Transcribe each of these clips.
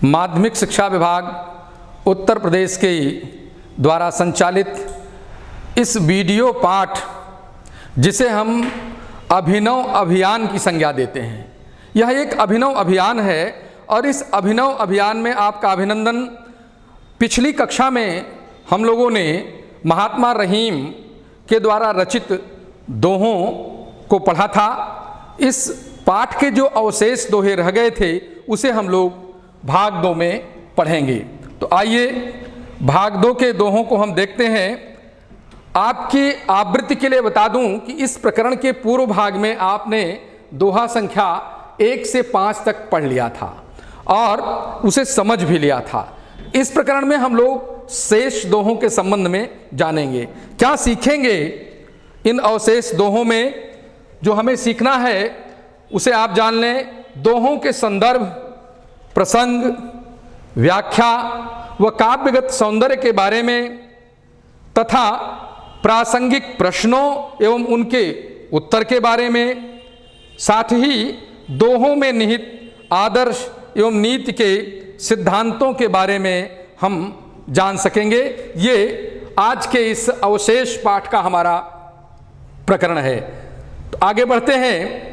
माध्यमिक शिक्षा विभाग उत्तर प्रदेश के द्वारा संचालित इस वीडियो पाठ, जिसे हम अभिनव अभियान की संज्ञा देते हैं, यह एक अभिनव अभियान है और इस अभिनव अभियान में आपका अभिनंदन। पिछली कक्षा में हम लोगों ने महात्मा रहीम के द्वारा रचित दोहों को पढ़ा था। इस पाठ के जो अवशेष दोहे रह गए थे उसे हम लोग भाग 2 में पढ़ेंगे। तो आइए भाग 2 के दोहों को हम देखते हैं। आपकी आवृत्ति के लिए बता दूं कि इस प्रकरण के पूर्व भाग में आपने दोहा संख्या 1 से 5 तक पढ़ लिया था और उसे समझ भी लिया था। इस प्रकरण में हम लोग शेष दोहों के संबंध में जानेंगे। क्या सीखेंगे इन अवशेष दोहों में? जो हमें सीखना है उसे आप जान लें। दोहों के संदर्भ, प्रसंग, व्याख्या व काव्यगत सौंदर्य के बारे में तथा प्रासंगिक प्रश्नों एवं उनके उत्तर के बारे में, साथ ही दोहों में निहित आदर्श एवं नीति के सिद्धांतों के बारे में हम जान सकेंगे। ये आज के इस अवशेष पाठ का हमारा प्रकरण है। तो आगे बढ़ते हैं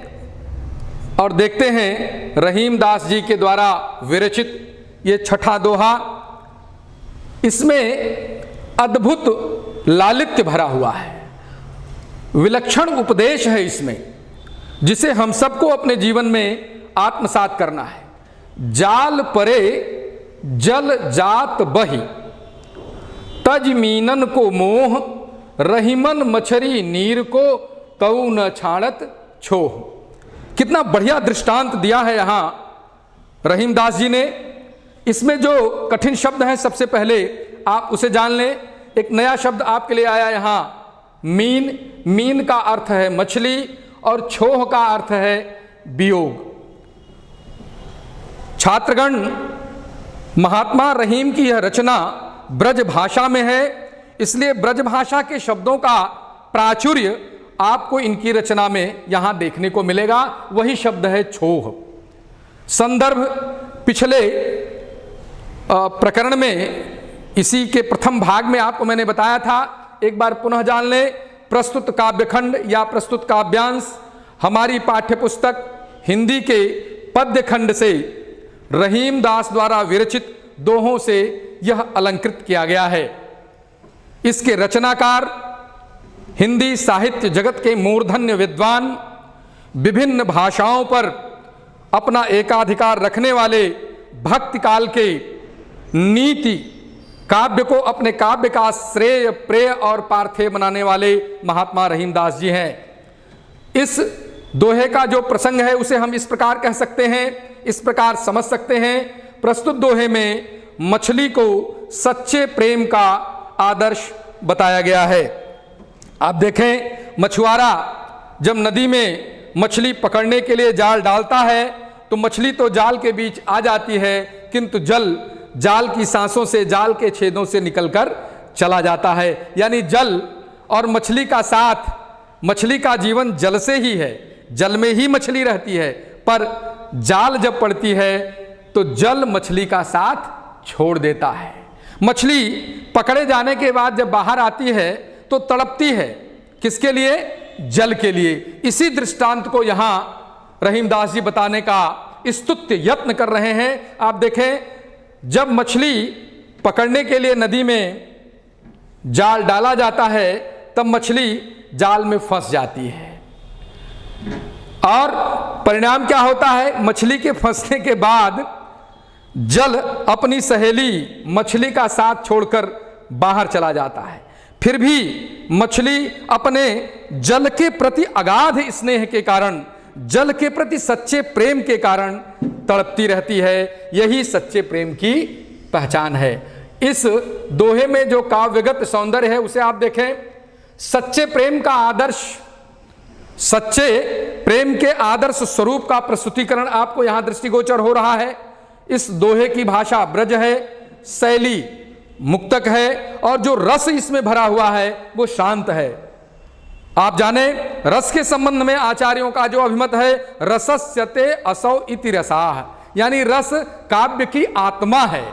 और देखते हैं रहीम दास जी के द्वारा विरचित ये छठा दोहा। इसमें अद्भुत लालित्य भरा हुआ है, विलक्षण उपदेश है इसमें, जिसे हम सबको अपने जीवन में आत्मसात करना है। जाल परे जल जात बही, तज मीनन को मोह, रहीमन मछरी नीर को तऊ न छाणत छोह। कितना बढ़िया दृष्टांत दिया है यहाँ रहीम दास जी ने। इसमें जो कठिन शब्द है सबसे पहले आप उसे जान लें। एक नया शब्द आपके लिए आया यहाँ, मीन। मीन का अर्थ है मछली और छोह का अर्थ है वियोग। छात्रगण, महात्मा रहीम की यह रचना ब्रज भाषा में है, इसलिए ब्रज भाषा के शब्दों का प्राचुर्य आपको इनकी रचना में यहां देखने को मिलेगा। वही शब्द है छोह। संदर्भ पिछले प्रकरण में, इसी के प्रथम भाग में आपको मैंने बताया था, एक बार पुनः जान लें। प्रस्तुत काव्यखंड या प्रस्तुत काव्यांश हमारी पाठ्यपुस्तक हिंदी के पद्य खंड से रहीम दास द्वारा विरचित दोहों से यह अलंकृत किया गया है। इसके रचनाकार हिंदी साहित्य जगत के मूर्धन्य विद्वान, विभिन्न भाषाओं पर अपना एकाधिकार रखने वाले, भक्ति काल के नीति काव्य को अपने काव्य का श्रेय, प्रेय और पार्थेय बनाने वाले महात्मा रहीम दास जी हैं। इस दोहे का जो प्रसंग है उसे हम इस प्रकार कह सकते हैं, इस प्रकार समझ सकते हैं। प्रस्तुत दोहे में मछली को सच्चे प्रेम का आदर्श बताया गया है। आप देखें, मछुआरा जब नदी में मछली पकड़ने के लिए जाल डालता है तो मछली तो जाल के बीच आ जाती है, किंतु जल जाल की सांसों से, जाल के छेदों से निकलकर चला जाता है। यानी जल और मछली का साथ, मछली का जीवन जल से ही है, जल में ही मछली रहती है, पर जाल जब पड़ती है तो जल मछली का साथ छोड़ देता है। मछली पकड़े जाने के बाद जब बाहर आती है तो तड़पती है, किसके लिए? जल के लिए। इसी दृष्टांत को यहां रहीम दास जी बताने का स्तुत्य यत्न कर रहे हैं। आप देखें, जब मछली पकड़ने के लिए नदी में जाल डाला जाता है तब मछली जाल में फंस जाती है और परिणाम क्या होता है? मछली के फंसने के बाद जल अपनी सहेली मछली का साथ छोड़कर बाहर चला जाता है। फिर भी मछली अपने जल के प्रति अगाध स्नेह के कारण, जल के प्रति सच्चे प्रेम के कारण तड़पती रहती है। यही सच्चे प्रेम की पहचान है। इस दोहे में जो काव्यगत सौंदर्य है उसे आप देखें। सच्चे प्रेम का आदर्श, सच्चे प्रेम के आदर्श स्वरूप का प्रस्तुतिकरण आपको यहां दृष्टिगोचर हो रहा है। इस दोहे की भाषा ब्रज है, शैली मुक्तक है और जो रस इसमें भरा हुआ है वो शांत है। आप जाने, रस के संबंध में आचार्यों का जो अभिमत है, रसस्यते असौ इति रसाः, यानी रस काव्य की आत्मा है।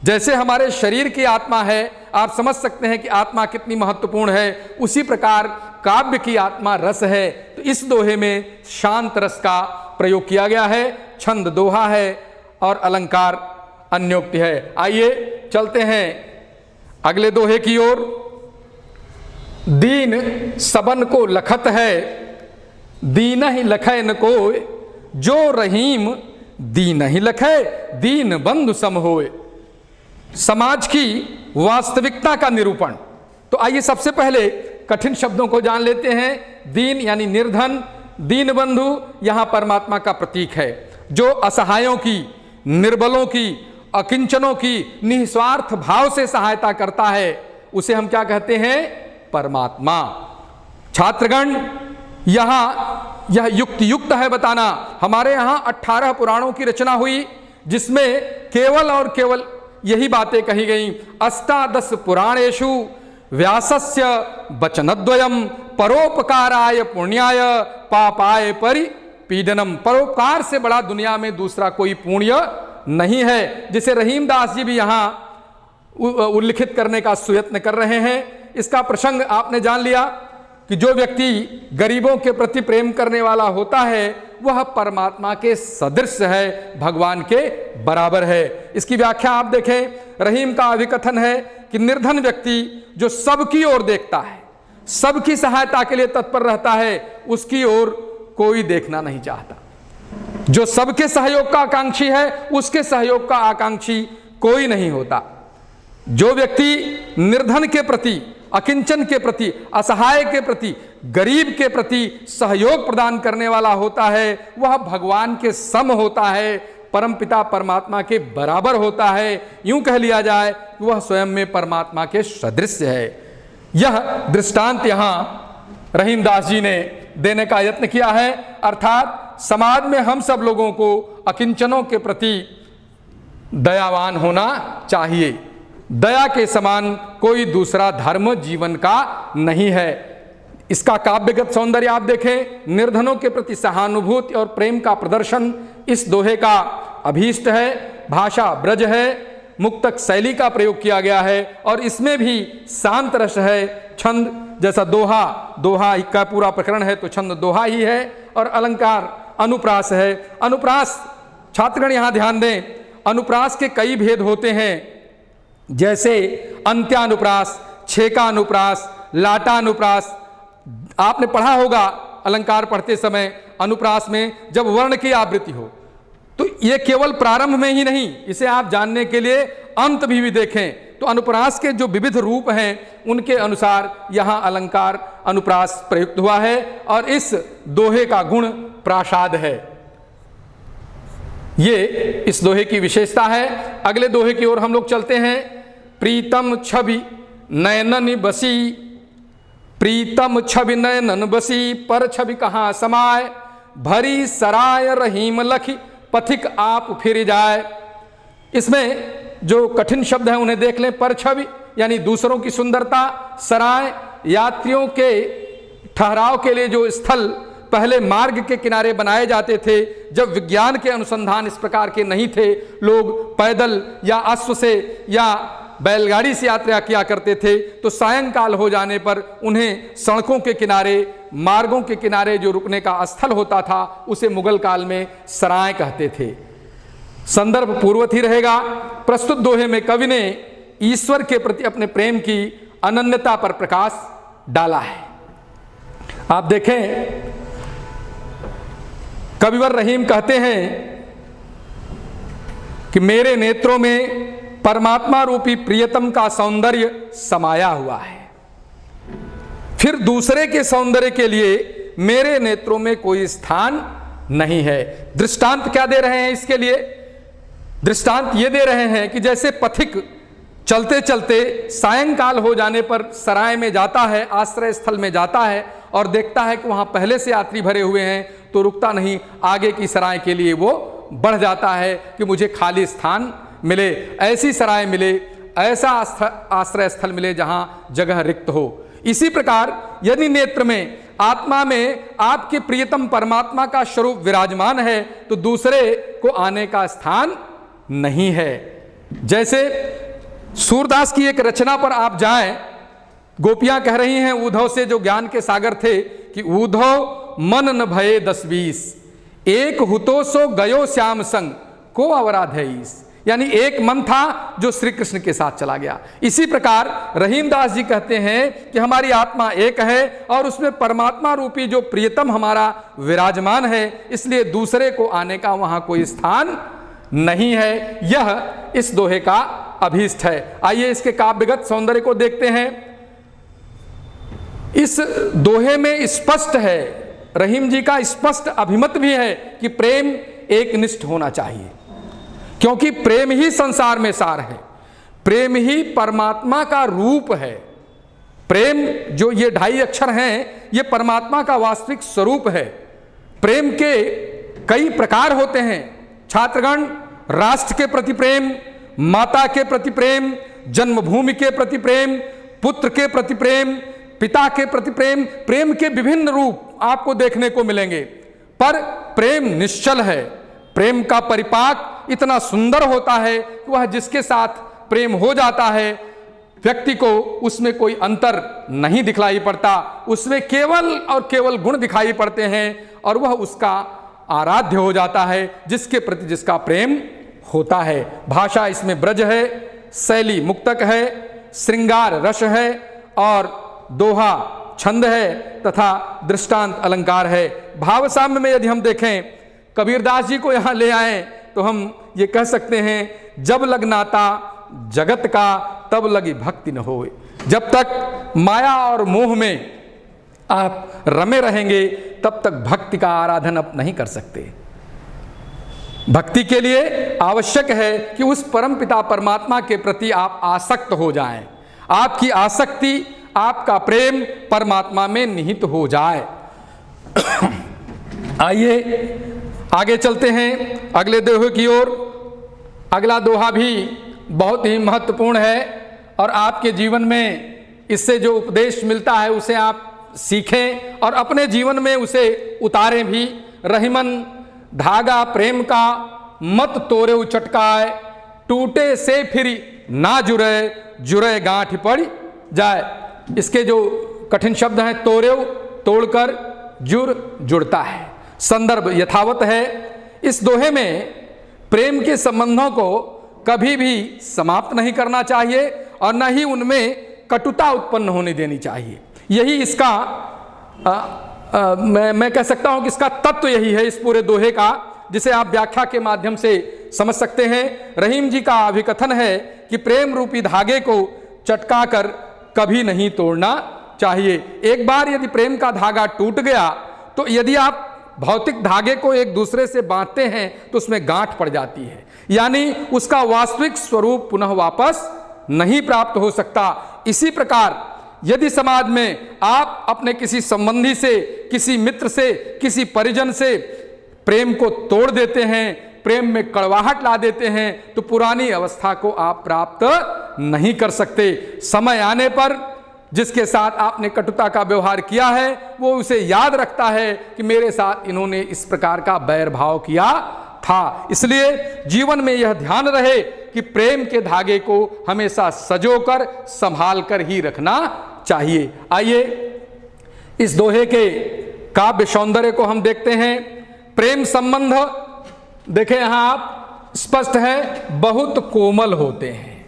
जैसे हमारे शरीर की आत्मा है, आप समझ सकते हैं कि आत्मा कितनी महत्वपूर्ण है, उसी प्रकार काव्य की आत्मा रस है। तो इस दोहे में शांत रस का प्रयोग किया गया है। छंद दोहा है और अलंकार अन्योक्ति है। आइए चलते हैं अगले दोहे की ओर। दीन सबन को लखत है, दीन ही लखै न कोय, जो रहीम दीन ही लखै, दीन बंधु सम होय। समाज की वास्तविकता का निरूपण। तो आइए सबसे पहले कठिन शब्दों को जान लेते हैं। दीन यानी निर्धन, दीन बंधु यहाँ परमात्मा का प्रतीक है। जो असहायों की, निर्बलों की, अकिंचनों की निस्वार्थ भाव से सहायता करता है, उसे हम क्या कहते हैं? परमात्मा। छात्रगण, यहाँ यह युक्त है बताना। हमारे यहाँ 18 पुराणों की रचना हुई, जिसमें केवल और केवल यही बातें कही गई। अष्टादश पुराणेषु व्यासस्य वचनद्वयम् परोपकाराय पुण्याय पापाय परिपीडनम। परोपकार से बड़ा दुनिया में दूसरा कोई पुण्य नहीं है, जिसे रहीमदास जी भी यहाँ उल्लिखित करने का सुयत्न कर रहे हैं। इसका प्रसंग आपने जान लिया कि जो व्यक्ति गरीबों के प्रति प्रेम करने वाला होता है वह परमात्मा के सदृश है, भगवान के बराबर है। इसकी व्याख्या आप देखें। रहीम का अभिकथन है कि निर्धन व्यक्ति जो सबकी ओर देखता है, सबकी सहायता के लिए तत्पर रहता है, उसकी ओर कोई देखना नहीं चाहता। जो सबके सहयोग का आकांक्षी है, उसके सहयोग का आकांक्षी कोई नहीं होता। जो व्यक्ति निर्धन के प्रति, अकिंचन के प्रति, असहाय के प्रति, गरीब के प्रति सहयोग प्रदान करने वाला होता है, वह भगवान के सम होता है, परमपिता परमात्मा के बराबर होता है। यूं कह लिया जाए वह स्वयं में परमात्मा के सदृश है। यह दृष्टांत यहां रहीमदास जी ने देने का यत्न किया है। अर्थात समाज में हम सब लोगों को अकिंचनों के प्रति दयावान होना चाहिए। दया के समान कोई दूसरा धर्म जीवन का नहीं है। इसका काव्यगत सौंदर्य आप देखें। निर्धनों के प्रति सहानुभूति और प्रेम का प्रदर्शन इस दोहे का अभीष्ट है। भाषा ब्रज है, मुक्तक शैली का प्रयोग किया गया है और इसमें भी शांत रस है। छंद जैसा दोहा का पूरा प्रकरण है तो छंद दोहा ही है। और अलंकार अनुप्रास है। अनुप्रास, छात्रगण यहाँ ध्यान दें, अनुप्रास के कई भेद होते हैं। जैसे अंत्यानुप्रास, छेका अनुप्रास, लाटा अनुप्रास। आपने पढ़ा होगा अलंकार पढ़ते समय, अनुप्रास में जब वर्ण की आवृत्ति हो, तो ये केवल प्रारंभ में ही नहीं, इसे आप जानने के लिए अंत भी देखें। तो अनुप्रास के जो विविध रूप हैं उनके अनुसार यहाँ अलंकार अनुप्रास प्रयुक्त हुआ है और इस दोहे का गुण प्रासाद है। ये इस दोहे की विशेषता है। अगले दोहे की ओर हम लोग चलते हैं। प्रीतम छवि नयनन बसी, प्रीतम छवि नयनन बसी, पर छवि कहाँ समाय, भरी सराय रहीम लखी, पथिक आप फिर जाए। इसमें जो कठिन शब्द हैं उन्हें देख लें। पर छवि यानी दूसरों की सुंदरता, सराय यात्रियों के ठहराव के लिए जो स्थल पहले मार्ग के किनारे बनाए जाते थे। जब विज्ञान के अनुसंधान इस प्रकार के नहीं थे, लोग पैदल या अश्व से या बैलगाड़ी से यात्रा किया करते थे, तो सायंकाल हो जाने पर उन्हें सड़कों के किनारे, मार्गों के किनारे जो रुकने का स्थल होता था उसे मुगल काल में सराय कहते थे। संदर्भ पूर्वत ही रहेगा। प्रस्तुत दोहे में कवि ने ईश्वर के प्रति अपने प्रेम की अनन्यता पर प्रकाश डाला है। आप देखें, कविवर रहीम कहते हैं कि मेरे नेत्रों में परमात्मा रूपी प्रियतम का सौंदर्य समाया हुआ है, फिर दूसरे के सौंदर्य के लिए मेरे नेत्रों में कोई स्थान नहीं है। दृष्टांत क्या दे रहे हैं इसके लिए? दृष्टांत ये दे रहे हैं कि जैसे पथिक चलते चलते सायंकाल हो जाने पर सराय में जाता है, आश्रय स्थल में जाता है और देखता है कि वहाँ पहले से यात्री भरे हुए हैं, तो रुकता नहीं, आगे की सराय के लिए वो बढ़ जाता है कि मुझे खाली स्थान मिले, ऐसी सराय मिले, ऐसा आश्रय स्थल मिले जहाँ जगह रिक्त हो। इसी प्रकार यदि नेत्र में आत्मा में आपके प्रियतम परमात्मा का स्वरूप विराजमान है तो दूसरे को आने का स्थान नहीं है। जैसे सूरदास की एक रचना पर आप जाएं, गोपियां कह रही हैं उद्धव से, जो ज्ञान के सागर थे, कि उद्धव मन न भये 10-20, एक हुतो सो गयो श्याम संग को अवराधईस। यानी एक मन था जो श्री कृष्ण के साथ चला गया। इसी प्रकार रहीमदास जी कहते हैं कि हमारी आत्मा एक है और उसमें परमात्मा रूपी जो प्रियतम हमारा विराजमान है, इसलिए दूसरे को आने का वहां कोई स्थान नहीं है। यह इस दोहे का अभीष्ट है। आइए इसके काव्यगत सौंदर्य को देखते हैं। इस दोहे में स्पष्ट है, रहीम जी का स्पष्ट अभिमत भी है कि प्रेम एक निष्ठ होना चाहिए, क्योंकि प्रेम ही संसार में सार है, प्रेम ही परमात्मा का रूप है। प्रेम जो ये 2.5 अक्षर हैं, ये परमात्मा का वास्तविक स्वरूप है। प्रेम के कई प्रकार होते हैं छात्रगण। राष्ट्र के प्रति प्रेम, माता के प्रति प्रेम, जन्मभूमि के प्रति प्रेम, पुत्र के प्रति प्रेम, पिता के प्रति प्रेम। प्रेम के विभिन्न रूप आपको देखने को मिलेंगे, पर प्रेम निश्चल है। प्रेम का परिपाक इतना सुंदर होता है कि वह जिसके साथ प्रेम हो जाता है, व्यक्ति को उसमें कोई अंतर नहीं दिखलाई पड़ता, उसमें केवल और केवल गुण दिखाई पड़ते हैं और वह उसका आराध्य हो जाता है, जिसके प्रति जिसका प्रेम होता है। भाषा इसमें ब्रज है, शैली मुक्तक है, श्रृंगार रस है और दोहा छंद है तथा दृष्टांत अलंकार है। भाव साम्य में यदि हम देखें, कबीरदास जी को यहाँ ले आए तो हम ये कह सकते हैं, जब लग नाता जगत का तब लगी भक्ति न होए। जब तक माया और मोह में आप रमे रहेंगे तब तक भक्ति का आराधन आप नहीं कर सकते। भक्ति के लिए आवश्यक है कि उस परम पिता परमात्मा के प्रति आप आसक्त हो जाएं, आपकी आसक्ति, आपका प्रेम परमात्मा में निहित हो जाए। आइए आगे चलते हैं अगले दोहे की ओर। अगला दोहा भी बहुत ही महत्वपूर्ण है और आपके जीवन में इससे जो उपदेश मिलता है उसे आप सीखें और अपने जीवन में उसे उतारें भी। रहीमन धागा प्रेम का मत तोरे चटकाए, टूटे से फिर ना जुड़े, जुड़े गांठ पड़ जाए। इसके जो कठिन शब्द हैं, तोरे तोड़कर, जुड़ जुड़ता है। संदर्भ यथावत है। इस दोहे में प्रेम के संबंधों को कभी भी समाप्त नहीं करना चाहिए और न ही उनमें कटुता उत्पन्न होने देनी चाहिए। यही इसका मैं कह सकता हूं कि इसका तत्व यही है इस पूरे दोहे का, जिसे आप व्याख्या के माध्यम से समझ सकते हैं। रहीम जी का अभिकथन है कि प्रेम रूपी धागे को चटका कर कभी नहीं तोड़ना चाहिए। एक बार यदि प्रेम का धागा टूट गया तो यदि आप भौतिक धागे को एक दूसरे से बांधते हैं तो उसमें गांठ पड़ जाती है, यानी उसका वास्तविक स्वरूप पुनः वापस नहीं प्राप्त हो सकता। इसी प्रकार यदि समाज में आप अपने किसी संबंधी से, किसी मित्र से, किसी परिजन से प्रेम को तोड़ देते हैं, प्रेम में कड़वाहट ला देते हैं, तो पुरानी अवस्था को आप प्राप्त नहीं कर सकते। समय आने पर जिसके साथ आपने कटुता का व्यवहार किया है वो उसे याद रखता है कि मेरे साथ इन्होंने इस प्रकार का बैर भाव किया था। इसलिए जीवन में यह ध्यान रहे कि प्रेम के धागे को हमेशा सजोकर संभाल कर ही रखना चाहिए। आइए इस दोहे के काव्य सौंदर्य को हम देखते हैं। प्रेम संबंध देखें, यहां आप स्पष्ट है, बहुत कोमल होते हैं,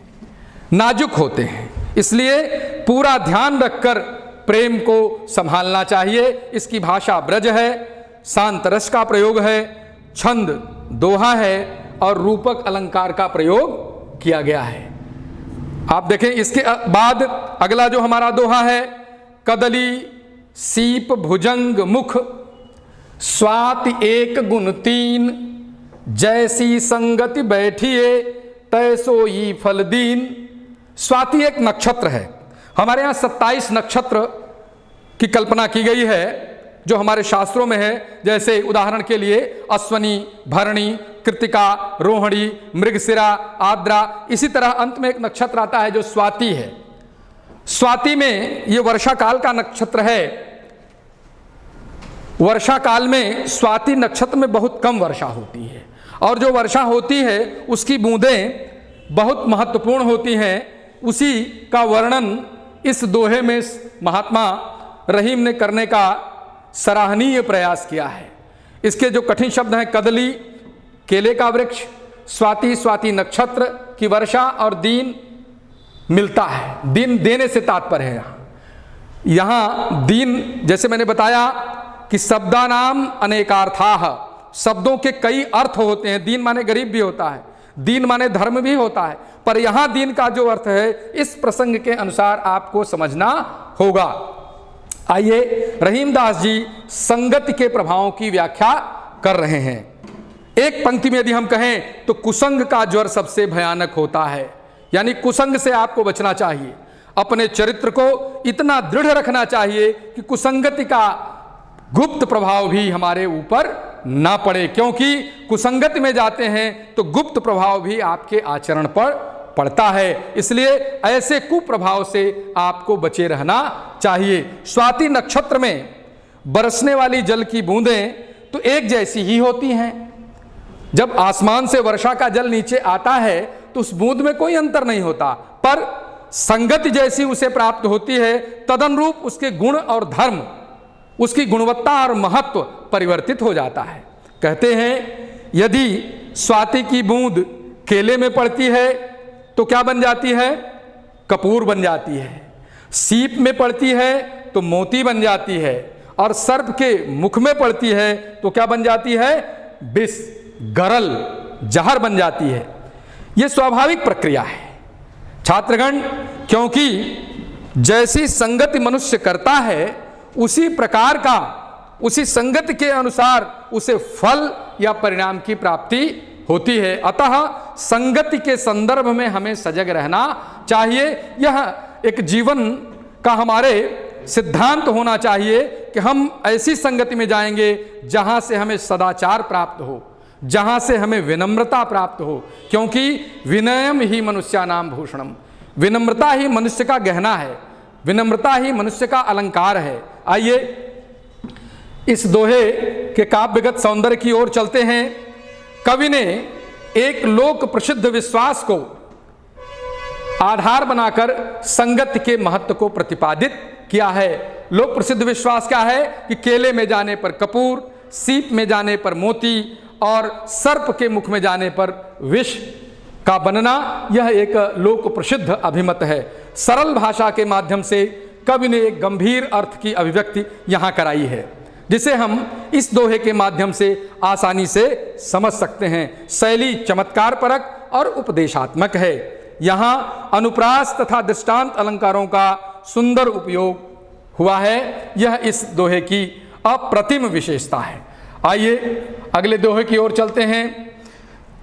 नाजुक होते हैं, इसलिए पूरा ध्यान रखकर प्रेम को संभालना चाहिए। इसकी भाषा ब्रज है, शांत रस का प्रयोग है, छंद दोहा है और रूपक अलंकार का प्रयोग किया गया है। आप देखें इसके बाद अगला जो हमारा दोहा है, कदली सीप भुजंग मुख, स्वाति एक गुण तीन, जैसी संगति बैठिए तैसोई फल दीन। स्वाति एक नक्षत्र है। हमारे यहाँ 27 नक्षत्र की कल्पना की गई है जो हमारे शास्त्रों में है। जैसे उदाहरण के लिए अश्वनी, भरणी, कृतिका, रोहिणी, मृगशिरा, आद्रा। इसी तरह अंत में एक नक्षत्र आता है जो स्वाति है। स्वाति में ये वर्षा काल का नक्षत्र है। वर्षा काल में स्वाति नक्षत्र में बहुत कम वर्षा होती है, और जो वर्षा होती है उसकी बूंदें बहुत महत्वपूर्ण होती हैं। उसी का वर्णन इस दोहे में महात्मा रहीम ने करने का सराहनीय प्रयास किया है। इसके जो कठिन शब्द हैं, कदली केले का वृक्ष, स्वाति स्वाति नक्षत्र की वर्षा, और दीन मिलता है। दीन देने से तात्पर्य है यहाँ दीन, जैसे मैंने बताया कि शब्दानाम अनेकार्थाः, शब्दों के कई अर्थ होते हैं। दीन माने गरीब भी होता है, दीन माने धर्म भी होता है, पर यहाँ दीन का जो अर्थ है इस प्रसंग के अनुसार आपको समझना होगा। आइए रहीमदास जी संगति के प्रभावों की व्याख्या कर रहे हैं। एक पंक्ति में यदि हम कहें तो कुसंग का ज्वर सबसे भयानक होता है, यानी कुसंग से आपको बचना चाहिए। अपने चरित्र को इतना दृढ़ रखना चाहिए कि कुसंगति का गुप्त प्रभाव भी हमारे ऊपर ना पड़े, क्योंकि कुसंगति में जाते हैं तो गुप्त प्रभाव भी आपके आचरण पर पड़ता है। इसलिए ऐसे कुप्रभाव से आपको बचे रहना चाहिए। स्वाति नक्षत्र में बरसने वाली जल की बूंदें तो एक जैसी ही होती हैं। जब आसमान से वर्षा का जल नीचे आता है तो उस बूंद में कोई अंतर नहीं होता, पर संगति जैसी उसे प्राप्त होती है तदनुरूप उसके गुण और धर्म, उसकी गुणवत्ता और महत्व परिवर्तित हो जाता है। कहते हैं यदि स्वाति की बूंद केले में पड़ती है तो क्या बन जाती है? कपूर बन जाती है। सीप में पड़ती है तो मोती बन जाती है, और सर्प के मुख में पड़ती है तो क्या बन जाती है? विष, गरल, जहर बन जाती है। यह स्वाभाविक प्रक्रिया है छात्रगण, क्योंकि जैसी संगति मनुष्य करता है उसी प्रकार का, उसी संगति के अनुसार उसे फल या परिणाम की प्राप्ति होती है। अतः संगति के संदर्भ में हमें सजग रहना चाहिए। यह एक जीवन का हमारे सिद्धांत होना चाहिए कि हम ऐसी संगति में जाएंगे जहां से हमें सदाचार प्राप्त हो, जहां से हमें विनम्रता प्राप्त हो, क्योंकि विनयम ही मनुष्यानाम भूषणम, विनम्रता ही मनुष्य का गहना है, विनम्रता ही मनुष्य का अलंकार है। आइए इस दोहे के काव्यगत सौंदर्य की ओर चलते हैं। कवि ने एक लोक प्रसिद्ध विश्वास को आधार बनाकर संगति के महत्व को प्रतिपादित किया है। लोक प्रसिद्ध विश्वास क्या है कि केले में जाने पर कपूर, सीप में जाने पर मोती और सर्प के मुख में जाने पर विष का बनना, यह एक लोक प्रसिद्ध अभिमत है। सरल भाषा के माध्यम से कवि ने एक गंभीर अर्थ की अभिव्यक्ति यहाँ कराई है, जिसे हम इस दोहे के माध्यम से आसानी से समझ सकते हैं। शैली चमत्कार परक और उपदेशात्मक है। यहाँ अनुप्रास तथा दृष्टांत अलंकारों का सुंदर उपयोग हुआ है। यह इस दोहे की अप्रतिम विशेषता है। आइए अगले दोहे की ओर चलते हैं।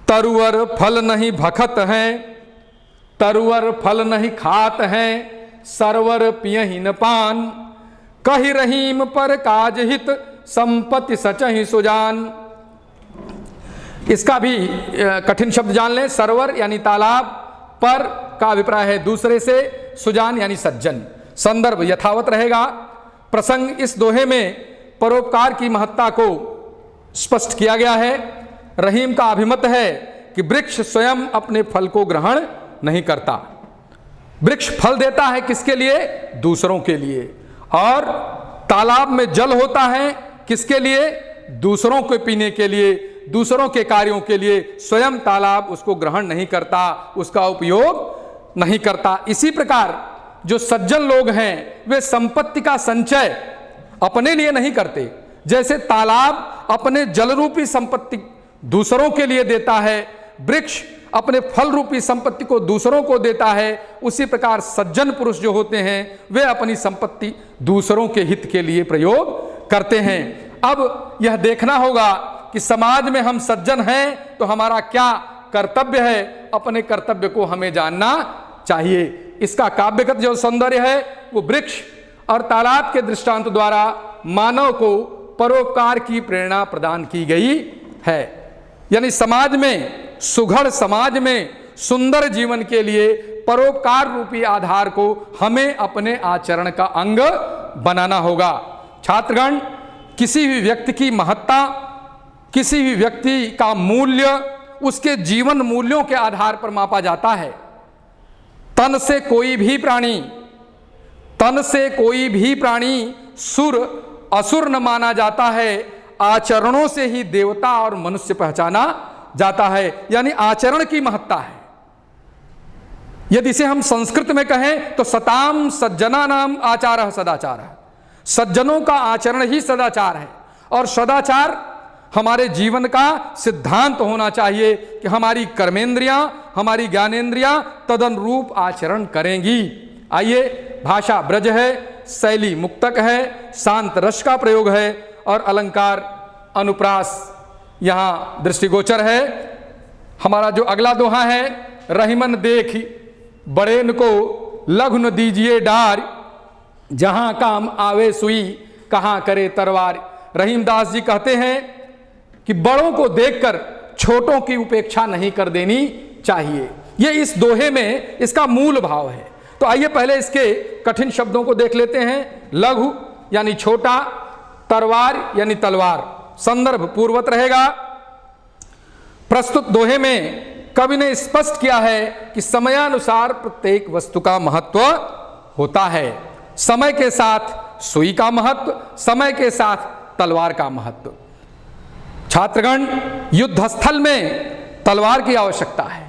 तरुवर फल नहीं भखत हैं, तरुवर फल नहीं खात हैं, सरवर पियहि न पान, कहि रहीम पर काज हित, संपत्ति सचहि सुजान। इसका भी कठिन शब्द जान लें। सरवर यानी तालाब, पर का अभिप्राय है दूसरे से, सुजान यानी सज्जन। संदर्भ यथावत रहेगा। प्रसंग इस दोहे में परोपकार की महत्ता को स्पष्ट किया गया है। रहीम का अभिमत है कि वृक्ष स्वयं अपने फल को ग्रहण नहीं करता। वृक्ष फल देता है किसके लिए? दूसरों के लिए। और तालाब में जल होता है किसके लिए? दूसरों को पीने के लिए, दूसरों के कार्यों के लिए। स्वयं तालाब उसको ग्रहण नहीं करता, उसका उपयोग नहीं करता। इसी प्रकार जो सज्जन लोग हैं वे संपत्ति का संचय अपने लिए नहीं करते। जैसे तालाब अपने जल रूपी संपत्ति दूसरों के लिए देता है, वृक्ष अपने फल रूपी संपत्ति को दूसरों को देता है, उसी प्रकार सज्जन पुरुष जो होते हैं वे अपनी संपत्ति दूसरों के हित के लिए प्रयोग करते हैं। अब यह देखना होगा कि समाज में हम सज्जन हैं तो हमारा क्या कर्तव्य है। अपने कर्तव्य को हमें जानना चाहिए। इसका काव्यगत जो सौंदर्य है वो वृक्ष और तालाब के दृष्टांत द्वारा मानव को परोपकार की प्रेरणा प्रदान की गई है। यानी समाज में, सुघड़ समाज में सुंदर जीवन के लिए परोपकार रूपी आधार को हमें अपने आचरण का अंग बनाना होगा। छात्रगण, किसी भी व्यक्ति की महत्ता, किसी भी व्यक्ति का मूल्य उसके जीवन मूल्यों के आधार पर मापा जाता है। तन से कोई भी प्राणी सुर असुर न माना जाता है, आचरणों से ही देवता और मनुष्य पहचाना जाता है। यानी आचरण की महत्ता है। यदि इसे हम संस्कृत में कहें तो सताम सज्जनानाम आचारः सदाचारः, सज्जनों का आचरण ही सदाचार है। और सदाचार हमारे जीवन का सिद्धांत होना चाहिए कि हमारी कर्मेंद्रियां, हमारी ज्ञानेंद्रियां तदनुरूप आचरण करेंगी। आइए, भाषा ब्रज है, शैली मुक्तक है, शांत रस का प्रयोग है और अलंकार अनुप्रास यहाँ दृष्टिगोचर है। हमारा जो अगला दोहा है, रहीमन देख बड़ेन को लघु न दीजिए डार, जहां काम आवे सुई कहां करे तरवार। रहीमदास जी कहते हैं कि बड़ों को देखकर छोटों की उपेक्षा नहीं कर देनी चाहिए। ये इस दोहे में इसका मूल भाव है। तो आइए पहले इसके कठिन शब्दों को देख लेते हैं। लघु यानी छोटा, तरवार यानी तलवार। संदर्भ पूर्वत रहेगा। प्रस्तुत दोहे में कवि ने स्पष्ट किया है कि समयानुसार प्रत्येक वस्तु का महत्व होता है। समय के साथ सुई का महत्व, समय के साथ तलवार का महत्व। छात्रगण, युद्ध स्थल में तलवार की आवश्यकता है,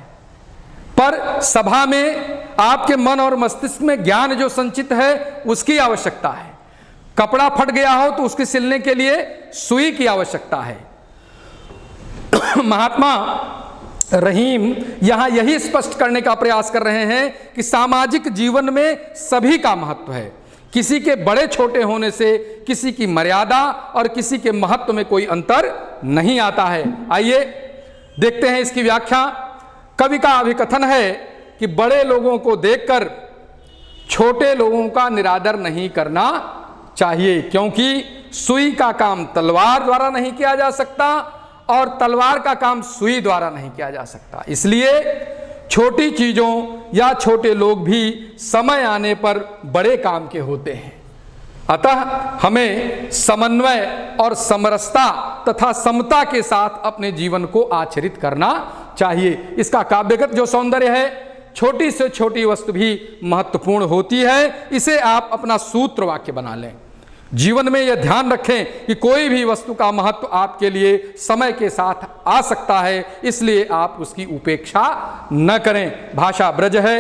पर सभा में आपके मन और मस्तिष्क में ज्ञान जो संचित है उसकी आवश्यकता है। कपड़ा फट गया हो तो उसके सिलने के लिए सुई की आवश्यकता है। महात्मा रहीम यहां यही स्पष्ट करने का प्रयास कर रहे हैं कि सामाजिक जीवन में सभी का महत्व है। किसी के बड़े छोटे होने से किसी की मर्यादा और किसी के महत्व में कोई अंतर नहीं आता है। आइए देखते हैं इसकी व्याख्या। कवि का अभिकथन है कि बड़े लोगों को देखकर छोटे लोगों का निरादर नहीं करना चाहिए, क्योंकि सुई का काम तलवार द्वारा नहीं किया जा सकता और तलवार का काम सुई द्वारा नहीं किया जा सकता। इसलिए छोटी चीजों या छोटे लोग भी समय आने पर बड़े काम के होते हैं। अतः हमें समन्वय और समरसता तथा समता के साथ अपने जीवन को आचरित करना चाहिए। इसका काव्यगत जो सौंदर्य है, छोटी से छोटी वस्तु भी महत्वपूर्ण होती है। इसे आप अपना सूत्र वाक्य बना लें। जीवन में यह ध्यान रखें कि कोई भी वस्तु का महत्व आपके लिए समय के साथ आ सकता है, इसलिए आप उसकी उपेक्षा न करें। भाषा ब्रज है,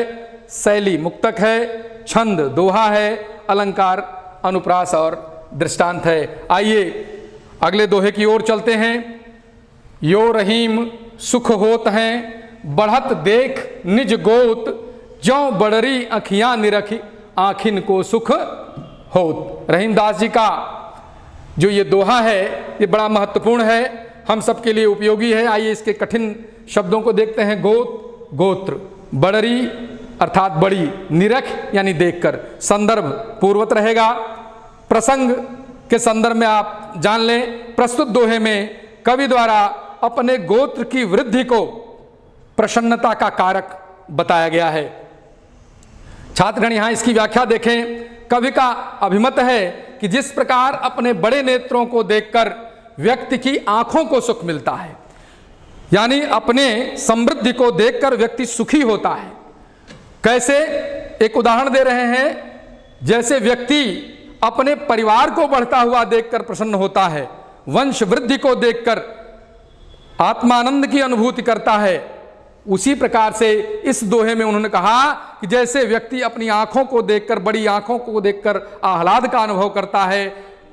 शैली मुक्तक है, छंद दोहा है, अलंकार अनुप्रास और दृष्टांत है। आइए अगले दोहे की ओर चलते हैं। यो रहीम सुख होत हैं बढ़त देख निज गोत, ज्यों बड़री अखियां निरखी आखिन को सुख होत। रहीमदास जी का जो ये दोहा है ये बड़ा महत्वपूर्ण है, हम सबके लिए उपयोगी है। आइए इसके कठिन शब्दों को देखते हैं। गोत गोत्र, बड़री अर्थात बड़ी, निरख यानी देखकर। संदर्भ पूर्वत रहेगा। प्रसंग के संदर्भ में आप जान लें। प्रस्तुत दोहे में कवि द्वारा अपने गोत्र की वृद्धि को प्रसन्नता का कारक बताया गया है। छात्रगण यहां इसकी व्याख्या देखें। कवि का अभिमत है कि जिस प्रकार अपने बड़े नेत्रों को देखकर व्यक्ति की आंखों को सुख मिलता है, यानी अपने समृद्धि को देखकर व्यक्ति सुखी होता है। कैसे? एक उदाहरण दे रहे हैं। जैसे व्यक्ति अपने परिवार को बढ़ता हुआ देखकर प्रसन्न होता है, वंश वृद्धि को देखकर आत्मानंद की अनुभूति करता है, उसी प्रकार से इस दोहे में उन्होंने कहा कि जैसे व्यक्ति अपनी आंखों को देखकर, बड़ी आंखों को देखकर आह्लाद का अनुभव करता है,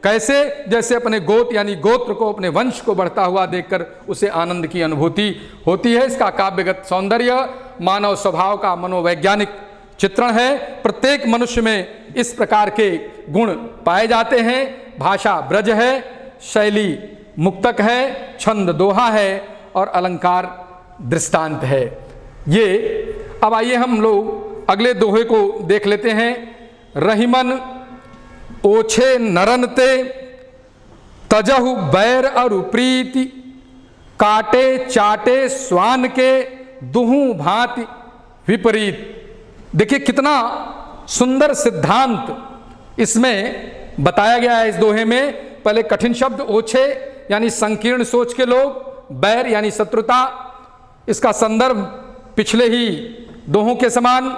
कैसे? जैसे अपने गोत्र यानी गोत्र को, अपने वंश को बढ़ता हुआ देखकर उसे आनंद की अनुभूति होती है। इसका काव्यगत सौंदर्य मानव स्वभाव का मनोवैज्ञानिक चित्रण है। प्रत्येक मनुष्य में इस प्रकार के गुण पाए जाते हैं। भाषा ब्रज है, शैली मुक्तक है, छंद दोहा है और अलंकार दृष्टांत है। ये अब आइए हम लोग अगले दोहे को देख लेते हैं। रहीमन ओछे नरनते तजहु बैर अरु प्रीति, काटे चाटे स्वान के दुहु भांति विपरीत। देखिए कितना सुंदर सिद्धांत इसमें बताया गया है इस दोहे में पहले कठिन शब्द ओछे यानी संकीर्ण सोच के लोग, बैर यानी शत्रुता, इसका संदर्भ पिछले ही दोहों के समान।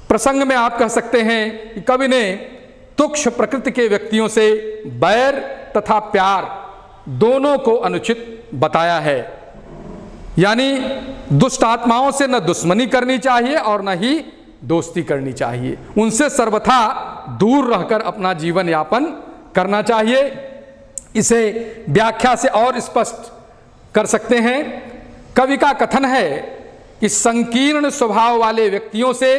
प्रसंग में आप कह सकते हैं कि कवि ने तुक्ष प्रकृति के व्यक्तियों से बैर तथा प्यार दोनों को अनुचित बताया है, यानी दुष्ट आत्माओं से न दुश्मनी करनी चाहिए और न ही दोस्ती करनी चाहिए, उनसे सर्वथा दूर रहकर अपना जीवन यापन करना चाहिए। इसे व्याख्या से और स्पष्ट कर सकते हैं। कवि का कथन है कि संकीर्ण स्वभाव वाले व्यक्तियों से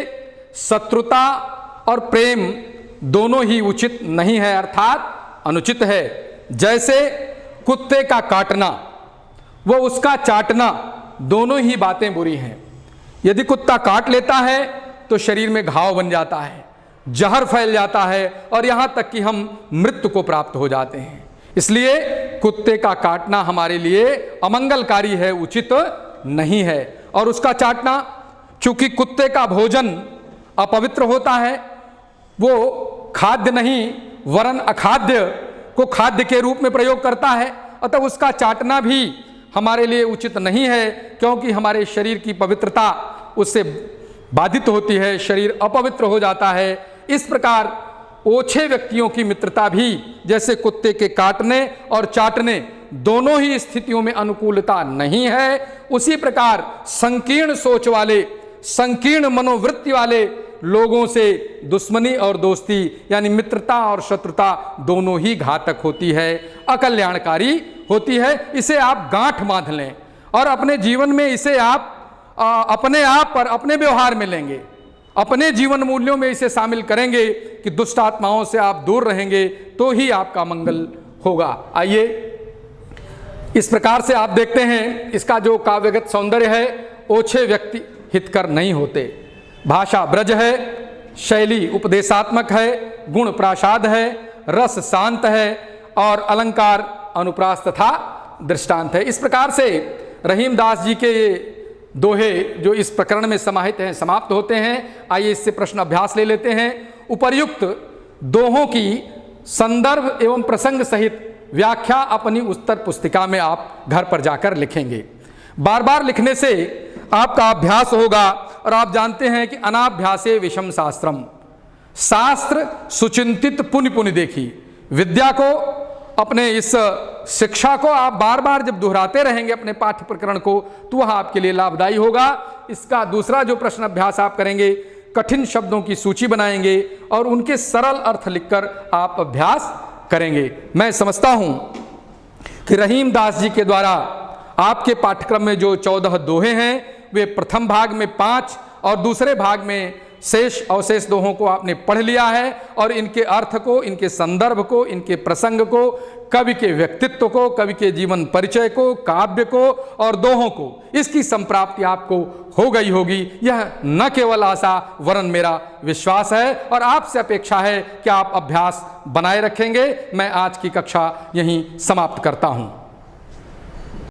शत्रुता और प्रेम दोनों ही उचित नहीं है, अर्थात अनुचित है। जैसे कुत्ते का काटना व उसका चाटना दोनों ही बातें बुरी हैं। यदि कुत्ता काट लेता है तो शरीर में घाव बन जाता है, जहर फैल जाता है और यहां तक कि हम मृत्यु को प्राप्त हो जाते हैं। इसलिए कुत्ते का काटना हमारे लिए अमंगलकारी है, उचित नहीं है। और उसका चाटना, चूंकि कुत्ते का भोजन अपवित्र होता है, वो खाद्य नहीं वरन अखाद्य को खाद्य के रूप में प्रयोग करता है, अतः उसका चाटना भी हमारे लिए उचित नहीं है, क्योंकि हमारे शरीर की पवित्रता उससे बाधित होती है, शरीर अपवित्र हो जाता है। इस प्रकार ओछे व्यक्तियों की मित्रता भी जैसे कुत्ते के काटने और चाटने दोनों ही स्थितियों में अनुकूलता नहीं है, उसी प्रकार संकीर्ण सोच वाले, संकीर्ण मनोवृत्ति वाले लोगों से दुश्मनी और दोस्ती यानी मित्रता और शत्रुता दोनों ही घातक होती है, अकल्याणकारी होती है। इसे आप गांठ बांध लें और अपने जीवन में इसे आप अपने आप पर, अपने व्यवहार में लेंगे, अपने जीवन मूल्यों में इसे शामिल करेंगे कि दुष्ट आत्माओं से आप दूर रहेंगे तो ही आपका मंगल होगा। आइए, इस प्रकार से आप देखते हैं इसका जो काव्यगत सौंदर्य है, ओछे व्यक्ति हितकर नहीं होते। भाषा ब्रज है, शैली उपदेशात्मक है, गुण प्रासाद है, रस शांत है और अलंकार अनुप्रास तथा दृष्टांत है। इस प्रकार से रहीमदास जी के ये दोहे जो इस प्रकरण में समाहित हैं समाप्त होते हैं। आइए इससे प्रश्न अभ्यास ले लेते हैं। उपर्युक्त दोहों की संदर्भ एवं प्रसंग सहित व्याख्या अपनी उत्तर पुस्तिका में आप घर पर जाकर लिखेंगे। बार बार लिखने से आपका अभ्यास होगा और आप जानते हैं कि अनाभ्यासे विषम शास्त्रम, शास्त्र सुचिंतित पुनि पुनि देखी। विद्या को, अपने इस शिक्षा को आप बार बार जब दोहराते रहेंगे अपने पाठ्य प्रकरण को, तो वह आपके लिए लाभदायी होगा। इसका दूसरा जो प्रश्न अभ्यास आप करेंगे, कठिन शब्दों की सूची बनाएंगे और उनके सरल अर्थ लिखकर आप अभ्यास करेंगे। मैं समझता हूं कि रहीमदास जी के द्वारा आपके पाठ्यक्रम में जो 14 दोहे हैं, वे प्रथम भाग में 5 और दूसरे भाग में शेष अवशेष दोहों को आपने पढ़ लिया है और इनके अर्थ को, इनके संदर्भ को, इनके प्रसंग को, कवि के व्यक्तित्व को, कवि के जीवन परिचय को, काव्य को और दोहों को, इसकी संप्राप्ति आपको हो गई होगी। यह न केवल आशा वरन मेरा विश्वास है और आपसे अपेक्षा है कि आप अभ्यास बनाए रखेंगे। मैं आज की कक्षा यहीं समाप्त करता हूं।